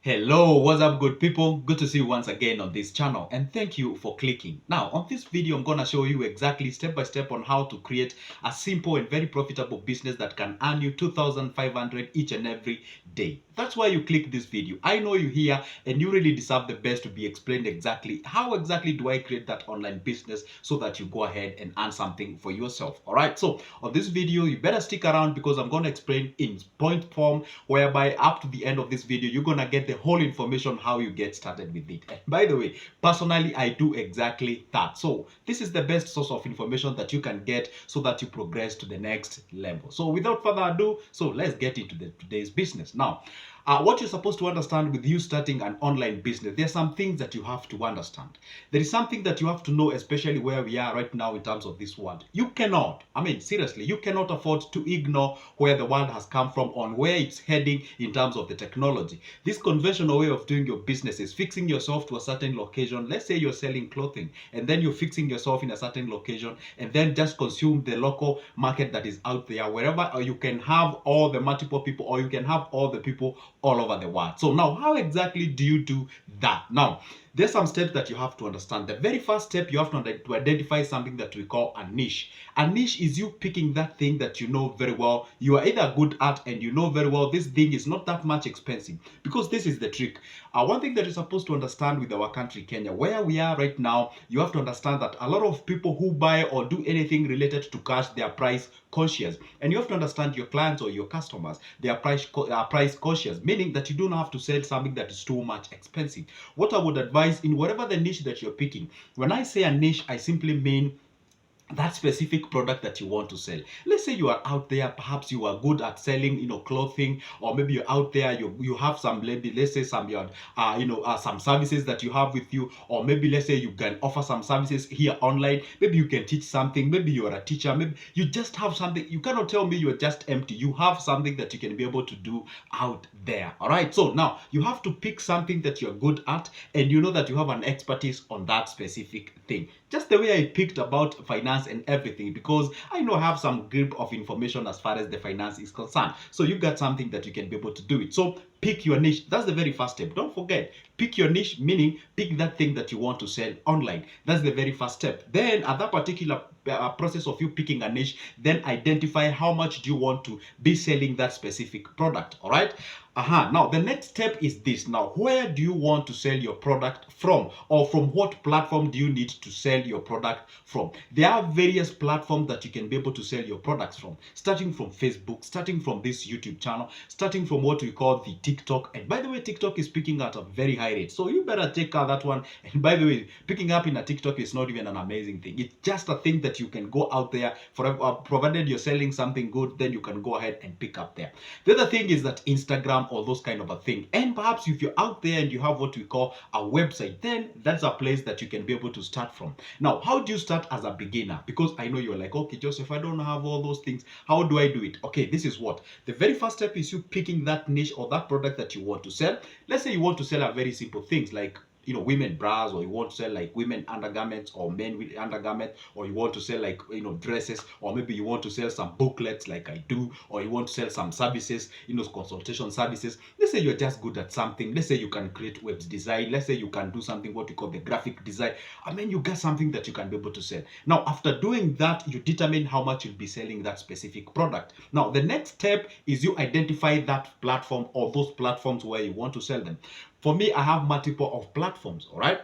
Hello, what's up good people? Good to see you once again on this channel and thank you for clicking. Now on this video I'm going to show you exactly step by step on how to create a simple and very profitable business that can earn you 2,500 each and every day. That's why you click this video. I know you're here and you really deserve the best to be explained exactly how exactly do I create that online business so that you go ahead and earn something for yourself. Alright, so on this video you better stick around because I'm going to explain in point form whereby up to the end of this video you're going to get the whole information how you get started with it. And by the way, personally I do exactly that. So this is the best source of information that you can get so that you progress to the next level. So without further ado, so let's get into today's business. Now what you're supposed to understand with you starting an online business, there are some things that you have to understand. There is something that you have to know, especially where we are right now in terms of this world. You cannot, seriously, you cannot afford to ignore where the world has come from, on where it's heading in terms of the technology. This conventional way of doing your business is fixing yourself to a certain location. Let's say you're selling clothing and then you're fixing yourself in a certain location and then just consume the local market that is out there, wherever, or you can have all the multiple people, or you can have all the people all over the world. So now, how exactly do you do that? Now, there's some steps that you have to understand. The very first step, you have to identify something that we call a niche. A niche is you picking that thing that you know very well, you are either good at, and you know very well this thing is not that much expensive. Because this is the trick. One thing that you're supposed to understand with our country, Kenya, where we are right now, you have to understand that a lot of people who buy or do anything related to cash, they are price conscious. And you have to understand your clients or your customers, they are price conscious, meaning that you don't have to sell something that is too much expensive. What I would advise in whatever the niche that you're picking, when I say a niche, I simply mean that specific product that you want to sell. Let's say you are out there, perhaps you are good at selling, clothing, or maybe you're out there, you have some, maybe let's say some some services that you have with you, or maybe let's say you can offer some services here online. Maybe you can teach something, maybe you are a teacher, maybe you just have something. You cannot tell me you're just empty. You have something that you can be able to do out there. All right, so now you have to pick something that you're good at and you know that you have an expertise on that specific thing. Just the way I picked about finance and everything, because I know I have some grip of information as far as the finance is concerned. So you got something that you can be able to do it. So pick your niche. That's the very first step. Don't forget, pick your niche, meaning pick that thing that you want to sell online. That's the very first step. Then at that particular process of you picking a niche, then identify how much do you want to be selling that specific product. All right. Now the next step is this. Now, where do you want to sell your product from, or from what platform do you need to sell your product from? There are various platforms that you can be able to sell your products from, starting from Facebook, starting from this YouTube channel, starting from what we call the TikTok. And by the way, TikTok is picking at a very high rate, so you better take out that one. And by the way, picking up in a TikTok is not even an amazing thing. It's just a thing that you can go out there for, provided you're selling something good, then you can go ahead and pick up there. The other thing is that Instagram or those kind of a thing. And perhaps if you're out there and you have what we call a website, then that's a place that you can be able to start from. Now, how do you start as a beginner? Because I know you're like, okay, Joseph, I don't have all those things. How do I do it? Okay, this is what. The very first step is you picking that niche or that product that you want to sell. Let's say you want to sell a very simple things like women bras, or you want to sell like women undergarments, or men with undergarments, or you want to sell like dresses, or maybe you want to sell some booklets like I do, or you want to sell some services, consultation services. Let's say you're just good at something. Let's say you can create web design. Let's say you can do something what you call the graphic design. You got something that you can be able to sell. Now, after doing that, you determine how much you'll be selling that specific product. Now, the next step is you identify that platform or those platforms where you want to sell them. For me, I have multiple of platforms, all right?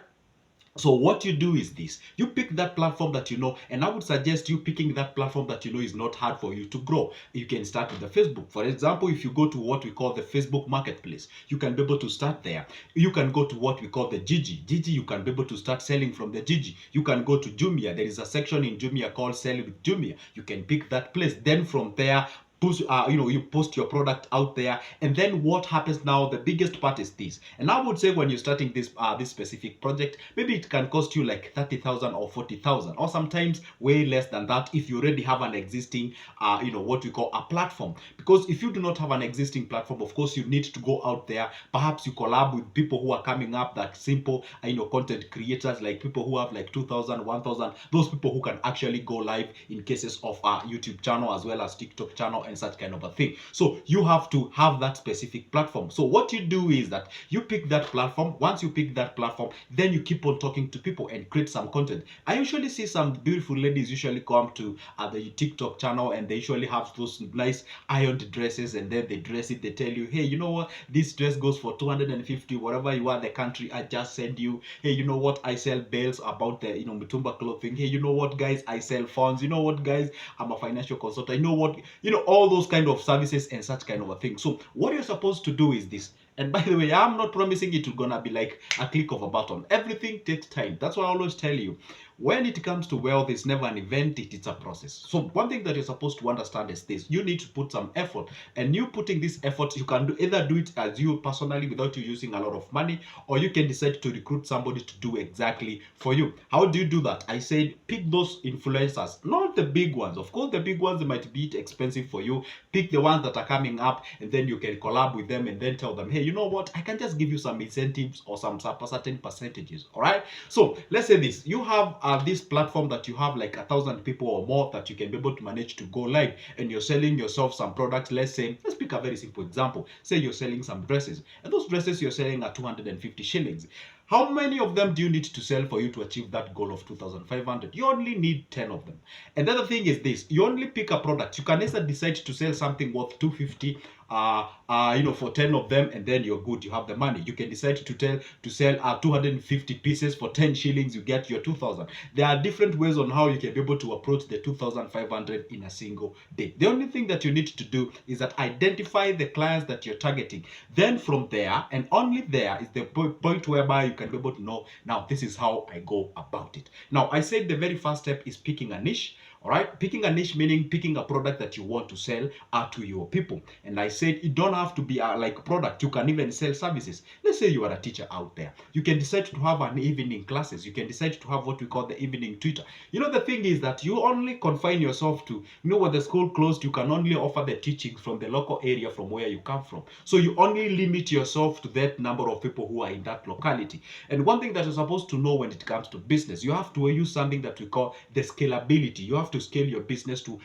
So what you do is this. You pick that platform that you know, and I would suggest you picking that platform that you know is not hard for you to grow. You can start with the Facebook. For example, if you go to what we call the Facebook Marketplace, you can be able to start there. You can go to what we call the Gigi. Gigi, you can be able to start selling from the Gigi. You can go to Jumia. There is a section in Jumia called Sell with Jumia. You can pick that place. Then from there, you post your product out there, and then what happens now, the biggest part is this. And I would say when you're starting this specific project, maybe it can cost you like 30,000 or 40,000, or sometimes way less than that if you already have an existing what we call a platform. Because if you do not have an existing platform, of course you need to go out there. Perhaps you collab with people who are coming up, that simple content creators, like people who have like 2,000, 1,000, those people who can actually go live in cases of YouTube channel as well as TikTok channel and such kind of a thing. So you have to have that specific platform. So what you do is that you pick that platform. Once you pick that platform, then you keep on talking to people and create some content. I usually see some beautiful ladies usually come to the TikTok channel, and they usually have those nice ironed dresses, and then they dress it. They tell you, hey, you know what, this dress goes for 250, wherever you are in the country. I just send you. Hey, you know what, I sell bells about the Mutumba clothing. Hey, you know what, guys, I sell phones. You know what, guys, I'm a financial consultant. You know what, all those kind of services and such kind of a thing. So what you're supposed to do is this. And by the way, I'm not promising it to gonna be like a click of a button. Everything takes time. That's why I always tell you, when it comes to wealth, it's never an event, it's a process. So one thing that you're supposed to understand is this: you need to put some effort. And you putting this effort, you can either do it as you personally without you using a lot of money, or you can decide to recruit somebody to do exactly for you. How do you do that? I said pick those influencers, not the big ones. Of course, the big ones, they might be expensive for you. Pick the ones that are coming up, and then you can collab with them and then tell them, hey, you know what, I can just give you some incentives or some certain percentages. All right. So let's say this: you have this platform that you have like 1,000 people or more that you can be able to manage to go live, and you're selling yourself some products. Let's pick a very simple example. Say you're selling some dresses, and those dresses you're selling at 250 shillings. How many of them do you need to sell for you to achieve that goal of 2,500? You only need 10 of them. And the other thing is this: you only pick a product. You can either decide to sell something worth 250 for 10 of them, and then you're good, you have the money. You can decide to sell 250 pieces for 10 shillings, you get your 2,000. There are different ways on how you can be able to approach the 2,500 in a single day. The only thing that you need to do is that identify the clients that you're targeting. Then from there, and only there, is the point whereby you can be able to know, now this is how I go about it. Now, I said the very first step is picking a niche. All right, picking a niche meaning picking a product that you want to sell to your people. And I said it don't have to be like product. You can even sell services. Let's say you are a teacher out there. You can decide to have an evening classes. You can decide to have what we call the evening tutor. The thing is that you only confine yourself to, when the school closed, you can only offer the teachings from the local area from where you come from. So you only limit yourself to that number of people who are in that locality. And one thing that you're supposed to know when it comes to business, you have to use something that we call the scalability. You have to scale your business to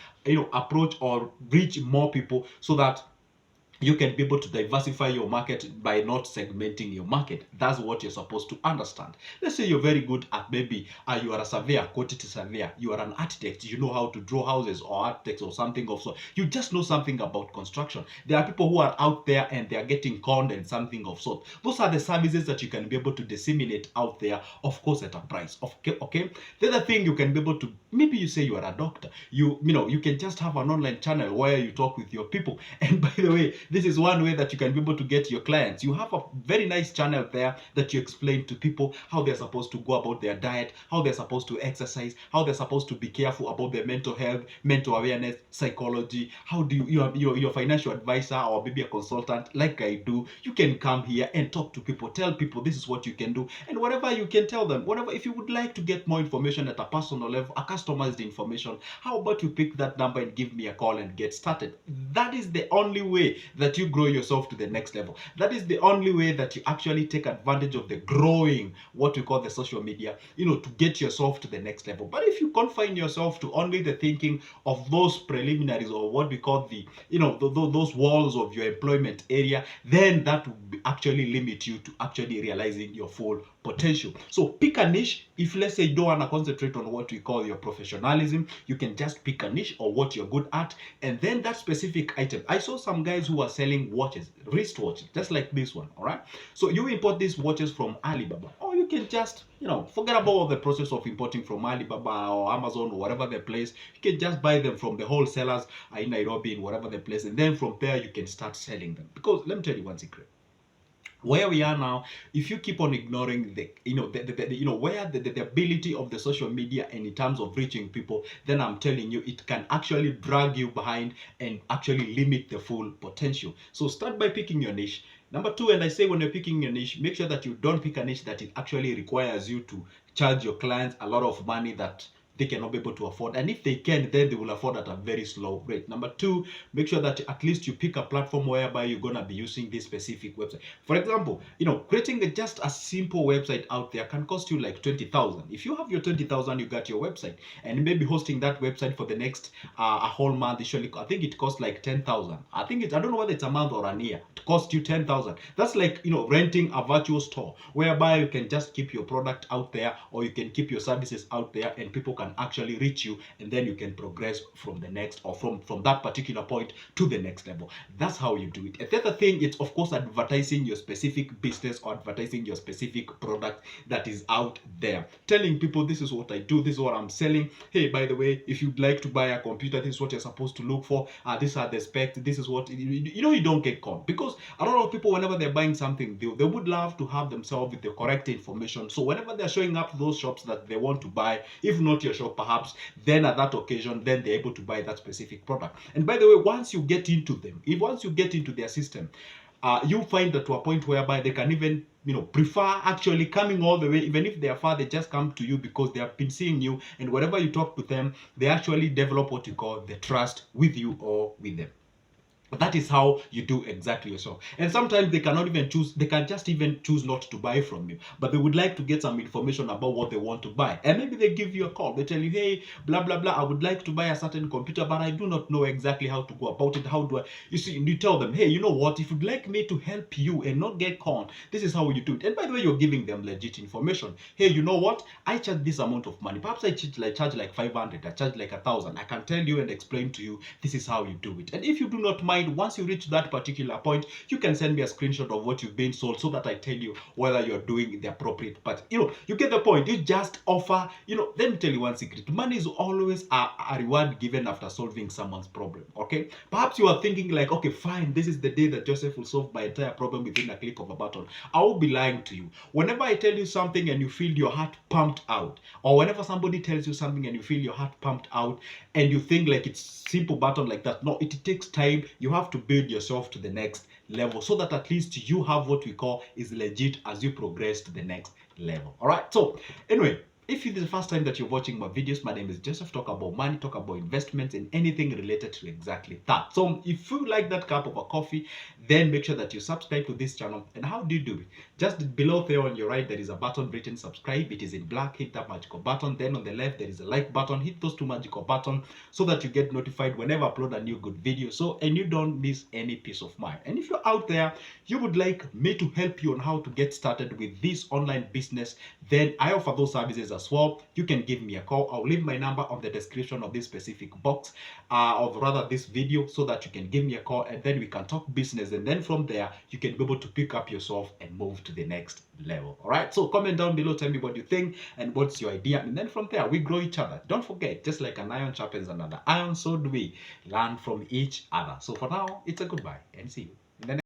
approach or reach more people, so that you can be able to diversify your market by not segmenting your market. That's what you're supposed to understand. Let's say you're very good at, maybe you are a surveyor, quantity surveyor, you are an architect, you know how to draw houses or architects or something of sort. You just know something about construction. There are people who are out there and they are getting conned and something of sort. Those are the services that you can be able to disseminate out there, of course at a price. Okay. The other thing you can be able to, maybe you say you are a doctor, you can just have an online channel where you talk with your people. And by the way, this is one way that you can be able to get your clients. You have a very nice channel there that you explain to people how they're supposed to go about their diet, how they're supposed to exercise, how they're supposed to be careful about their mental health, mental awareness, psychology. How do your financial advisor or maybe a consultant like I do, you can come here and talk to people, tell people this is what you can do, and whatever you can tell them, whatever. If you would like to get more information at a personal level, a customized information, how about you pick that number and give me a call and get started? That is the only way that you grow yourself to the next level. That is the only way that you actually take advantage of the growing, what we call the social media, to get yourself to the next level. But if you confine yourself to only the thinking of those preliminaries, or what we call the, those walls of your employment area, then that will actually limit you to actually realizing your full potential. So pick a niche. If, let's say, you don't want to concentrate on what we call your professionalism, you can just pick a niche or what you're good at, and then that specific item. I saw some guys who are selling watches, wristwatches, just like this one. All right, so you import these watches from Alibaba, or you can just forget about all the process of importing from Alibaba or Amazon or whatever the place. You can just buy them from the wholesalers in Nairobi, in whatever the place, and then from there you can start selling them. Because let me tell you one secret: where we are now, if you keep on ignoring the ability of the social media and in terms of reaching people, then I'm telling you, it can actually drag you behind and actually limit the full potential. So start by picking your niche. Number two, and I say when you're picking your niche, make sure that you don't pick a niche that it actually requires you to charge your clients a lot of money, that they cannot be able to afford. And if they can, then they will afford at a very slow rate. Number two, make sure that at least you pick a platform whereby you're gonna be using this specific website. For example, creating just a simple website out there can cost you like 20,000. If you have your 20,000, you got your website, and maybe hosting that website for the next a whole month. Usually, I think it costs like 10,000. I don't know whether it's a month or a year. It costs you 10,000. That's like renting a virtual store whereby you can just keep your product out there, or you can keep your services out there, and people can actually reach you, and then you can progress from the next, or from that particular point to the next level. That's how you do it. And the other thing, it's of course advertising your specific business or advertising your specific product that is out there, telling people this is what I do, this is what I'm selling. Hey, by the way, if you'd like to buy a computer, this is what you're supposed to look for. These are the specs. This is what you don't get caught, because a lot of people, whenever they're buying something, they would love to have themselves with the correct information. So whenever they're showing up to those shops that they want to buy, if not your shop perhaps, then at that occasion, then they're able to buy that specific product. And by the way, once you get into them, once you get into their system, you find that to a point whereby they can even prefer actually coming all the way, even if they are far, they just come to you because they have been seeing you, and whenever you talk to them, they actually develop what you call the trust with you or with them. That is how you do exactly yourself. And sometimes they cannot even choose, they can just even choose not to buy from you, but they would like to get some information about what they want to buy. And maybe they give you a call, they tell you, hey, blah blah blah, I would like to buy a certain computer, but I do not know exactly how to go about it. How do I, you see, you tell them, hey, you know what, if you'd like me to help you and not get caught, this is how you do it. And by the way, you're giving them legit information. Hey, you know what, I charge this amount of money, perhaps I charge like 500, I charge like 1,000. I can tell you and explain to you, this is how you do it. And if you do not mind, once you reach that particular point, you can send me a screenshot of what you've been sold, so that I tell you whether you're doing the appropriate part. You get the point. You just offer, let me tell you one secret. Money is always a reward given after solving someone's problem. Okay, perhaps you are thinking like, okay, fine, this is the day that Joseph will solve my entire problem within a click of a button. I will be lying to you. Whenever I tell you something and you feel your heart pumped out, or whenever somebody tells you something and you feel your heart pumped out, and you think like it's simple button like that, no, it takes time. You have to build yourself to the next level, so that at least you have what we call is legit as you progress to the next level. All right, so anyway, if it is the first time that you're watching my videos, my name is Joseph. Talk about money, talk about investments, and anything related to exactly that. So if you like that cup of a coffee, then make sure that you subscribe to this channel. And how do you do it? Just below there on your right, there is a button written subscribe. It is in black. Hit that magical button. Then on the left, there is a like button. Hit those two magical buttons so that you get notified whenever I upload a new good video, and you don't miss any piece of mind. And if you're out there, you would like me to help you on how to get started with this online business, then I offer those services as well. You can give me a call. I'll leave my number on the description of this specific box, of rather this video, so that you can give me a call, and then we can talk business, and then from there you can be able to pick up yourself and move to the next level. All right, so comment down below, tell me what you think and what's your idea, and then from there we grow each other. Don't forget, just like an iron sharpens another iron, so do we learn from each other. So for now, it's a goodbye, and see you in the next